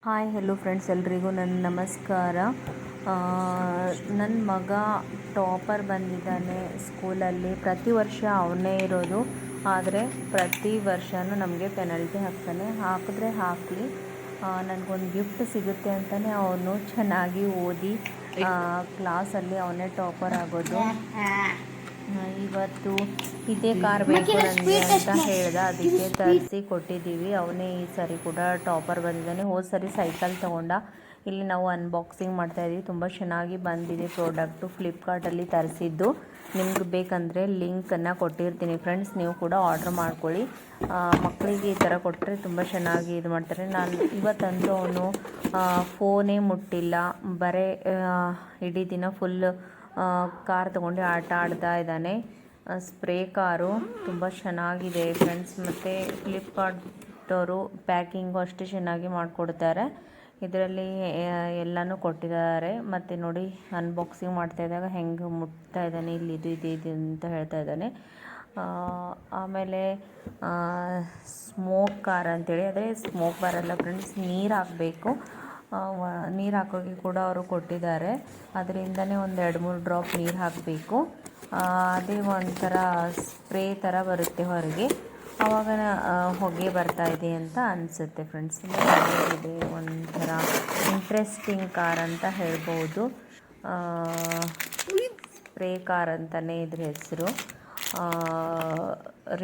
Hi hello friends, ಎಲ್ರಿಗೂ ನನ್ನ ನಮಸ್ಕಾರ. ನನ್ನ ಮಗ ಟಾಪರ್ ಬಂದಿದ್ದಾನೆ ಸ್ಕೂಲಲ್ಲಿ. ಪ್ರತಿ ವರ್ಷ ಅವನೇ ಇರೋದು, ಆದರೆ ಪ್ರತಿ ವರ್ಷವೂ ನಮಗೆ ಪೆನಲ್ಟಿ ಹಾಕ್ತಾನೆ. ಹಾಕಿದ್ರೆ ಹಾಕಲಿ, ನನಗೊಂದು ಗಿಫ್ಟ್ ಸಿಗುತ್ತೆ ಅಂತಲೇ ಅವನು ಚೆನ್ನಾಗಿ ಓದಿ ಕ್ಲಾಸಲ್ಲಿ ಅವನೇ ಟಾಪರ್ ಆಗೋದು. ಇವತ್ತು ಇದೇ ಕಾರ್ ಬೇಕು ನನಗೆ ಅಂತ ಹೇಳ್ದ, ಅದಕ್ಕೆ ತರಿಸಿ ಕೊಟ್ಟಿದ್ದೀವಿ. ಅವನೇ ಈ ಸರಿ ಕೂಡ ಟಾಪರ್ ಬಂದಿದ್ದಾನೆ. ಹೋದ ಸರಿ ಸೈಕಲ್ ತೊಗೊಂಡ. ಇಲ್ಲಿ ನಾವು ಅನ್ಬಾಕ್ಸಿಂಗ್ ಮಾಡ್ತಾಯಿದ್ದೀವಿ. ತುಂಬ ಚೆನ್ನಾಗಿ ಬಂದಿದೆ ಪ್ರಾಡಕ್ಟು, ಫ್ಲಿಪ್ಕಾರ್ಟಲ್ಲಿ ತರಿಸಿದ್ದು. ನಿಮ್ಗೆ ಬೇಕಂದರೆ ಲಿಂಕನ್ನು ಕೊಟ್ಟಿರ್ತೀನಿ ಫ್ರೆಂಡ್ಸ್, ನೀವು ಕೂಡ ಆರ್ಡ್ರ್ ಮಾಡ್ಕೊಳ್ಳಿ. ಮಕ್ಕಳಿಗೆ ಈ ಥರ ಕೊಟ್ಟರೆ ತುಂಬ ಚೆನ್ನಾಗಿ ಇದು ಮಾಡ್ತಾರೆ. ನಾನು ಇವತ್ತಂತೂ ಅವನು ಫೋನೇ ಮುಟ್ಟಿಲ್ಲ, ಬರೀ ಇಡೀ ದಿನ ಫುಲ್ ಕಾರ್ ತೊಗೊಂಡು ಆಟ ಆಡ್ತಾ ಇದ್ದಾನೆ. ಸ್ಪ್ರೇ ಕಾರು ತುಂಬ ಚೆನ್ನಾಗಿದೆ ಫ್ರೆಂಡ್ಸ್. ಮತ್ತು ಫ್ಲಿಪ್ಕಾರ್ಟವರು ಪ್ಯಾಕಿಂಗು ಅಷ್ಟು ಚೆನ್ನಾಗಿ ಮಾಡಿಕೊಡ್ತಾರೆ. ಇದರಲ್ಲಿ ಎಲ್ಲನೂ ಕೊಟ್ಟಿದ್ದಾರೆ. ಮತ್ತು ನೋಡಿ, ಅನ್ಬಾಕ್ಸಿಂಗ್ ಮಾಡ್ತಾಯಿದ್ದಾಗ ಹೆಂಗೆ ಮುಟ್ತಾ ಇದ್ದಾನೆ, ಇಲ್ಲಿ ಇದು ಅಂತ ಹೇಳ್ತಾ ಇದ್ದಾನೆ. ಆಮೇಲೆ ಸ್ಮೋಕ್ ಕಾರ್ ಅಂತೇಳಿ, ಅದೇ ಸ್ಮೋಕ್ ಬರಲ್ಲ ಫ್ರೆಂಡ್ಸ್, ನೀರು ಹಾಕಬೇಕು. ನೀರು ಹಾಕೋಕ್ಕೆ ಕೂಡ ಅವರು ಕೊಟ್ಟಿದ್ದಾರೆ. ಅದರಿಂದನೇ ಒಂದು 2-3 ಡ್ರಾಪ್ ನೀರು ಹಾಕಬೇಕು. ಅದೇ ಒಂಥರ ಸ್ಪ್ರೇ ಥರ ಬರುತ್ತೆ ಹೊರಗೆ, ಆವಾಗ ಹೊಗೆ ಬರ್ತಾ ಇದೆ ಅಂತ ಅನಿಸುತ್ತೆ ಫ್ರೆಂಡ್ಸ್. ಇದೆ ಒಂಥರ ಇಂಟ್ರೆಸ್ಟಿಂಗ್ ಕಾರ್ ಅಂತ ಹೇಳ್ಬೋದು. ಸ್ಪ್ರೇ ಕಾರ್ ಅಂತಲೇ ಇದ್ರ ಹೆಸರು.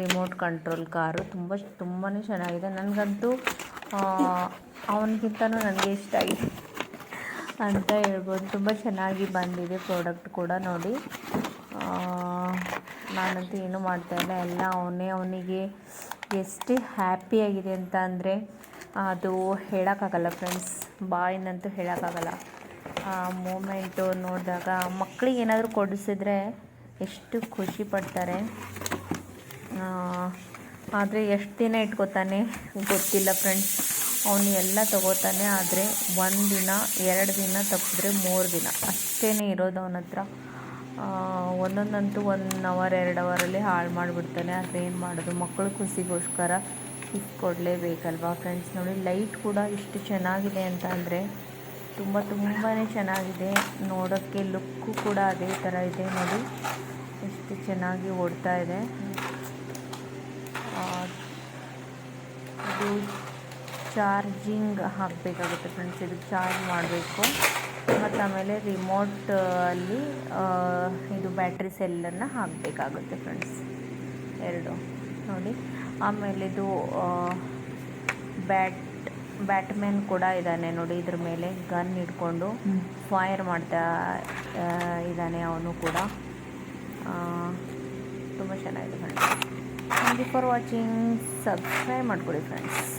ರಿಮೋಟ್ ಕಂಟ್ರೋಲ್ ಕಾರು ತುಂಬಾ ಚೆನ್ನಾಗಿದೆ. ನನಗಂತೂ ಅವನಿಗಿಂತನೂ ನನಗೆ ಇಷ್ಟ ಆಗಿದೆ ಅಂತ ಹೇಳ್ಬೋದು. ತುಂಬ ಚೆನ್ನಾಗಿ ಬಂದಿದೆ ಪ್ರಾಡಕ್ಟ್ ಕೂಡ. ನೋಡಿ, ನಾನಂತೂ ಏನೂ ಮಾಡ್ತಾಯಿಲ್ಲ, ಎಲ್ಲ ಅವನಿಗೆ ಎಷ್ಟು ಹ್ಯಾಪಿಯಾಗಿದೆ ಅಂತ ಅಂದರೆ ಅದು ಹೇಳೋಕ್ಕಾಗಲ್ಲ ಫ್ರೆಂಡ್ಸ್, ಬಾಯಿನಂತೂ ಹೇಳೋಕ್ಕಾಗಲ್ಲ. ಆ ಮೂಮೆಂಟು ನೋಡಿದಾಗ ಮಕ್ಕಳಿಗೆ ಏನಾದರೂ ಕೊಡಿಸಿದ್ರೆ ಎಷ್ಟು ಖುಷಿ ಪಡ್ತಾರೆ. ಆದರೆ ಎಷ್ಟು ದಿನ ಇಟ್ಕೋತಾನೆ ಗೊತ್ತಿಲ್ಲ ಫ್ರೆಂಡ್ಸ್. ಅವನು ಎಲ್ಲ ತೊಗೋತಾನೆ, ಆದರೆ 1 ದಿನ 2 ದಿನ ತಪ್ಪಿದ್ರೆ 3 ದಿನ ಅಷ್ಟೇ ಇರೋದು ಅವನ ಹತ್ರ. ಒಂದೊಂದಂತೂ 1 ಅವರ್ 2 ಅವರಲ್ಲಿ ಹಾಳು ಮಾಡಿಬಿಡ್ತಾನೆ. ಆದರೆ ಏನು ಮಾಡೋದು, ಮಕ್ಕಳು ಖುಷಿಗೋಸ್ಕರ ಇಸ್ಕೊಡ್ಲೇಬೇಕಲ್ವಾ ಫ್ರೆಂಡ್ಸ್. ನೋಡಿ, ಲೈಟ್ ಕೂಡ ಇಷ್ಟು ಚೆನ್ನಾಗಿದೆ ಅಂತ ಅಂದರೆ ತುಂಬಾ ಚೆನ್ನಾಗಿದೆ. ನೋಡೋಕ್ಕೆ ಲುಕ್ಕು ಕೂಡ ಅದೇ ಥರ ಇದೆ. ನೋಡಿ ಎಷ್ಟು ಚೆನ್ನಾಗಿ ಓಡ್ತಾ ಇದೆ. ಇದು ಚಾರ್ಜಿಂಗ್ ಹಾಕಬೇಕಾಗುತ್ತೆ ಫ್ರೆಂಡ್ಸ್, ಇದಕ್ಕೆ ಚಾರ್ಜ್ ಮಾಡಬೇಕು. ಮತ್ತು ಆಮೇಲೆ ರಿಮೋಟ್ ಅಲ್ಲಿ ಇದು ಬ್ಯಾಟ್ರಿ ಸೆಲ್ಲನ್ನು ಹಾಕಬೇಕಾಗುತ್ತೆ ಫ್ರೆಂಡ್ಸ್, 2 ನೋಡಿ. ಆಮೇಲೆ ಇದು ಬ್ಯಾಟ್ಮ್ಯಾನ್ ಕೂಡ ಇದ್ದಾನೆ ನೋಡಿ, ಇದ್ರ ಮೇಲೆ ಗನ್ ಹಿಡ್ಕೊಂಡು ಫೈರ್ ಮಾಡ್ತಾ ಇದ್ದಾನೆ ಅವನು ಕೂಡ. ತುಂಬ ಚೆನ್ನಾಗಿದೆ friends. Thank you for watching. Subscribe ಮಾಡ್ಕೊಳ್ಳಿ ಫ್ರೆಂಡ್ಸ್.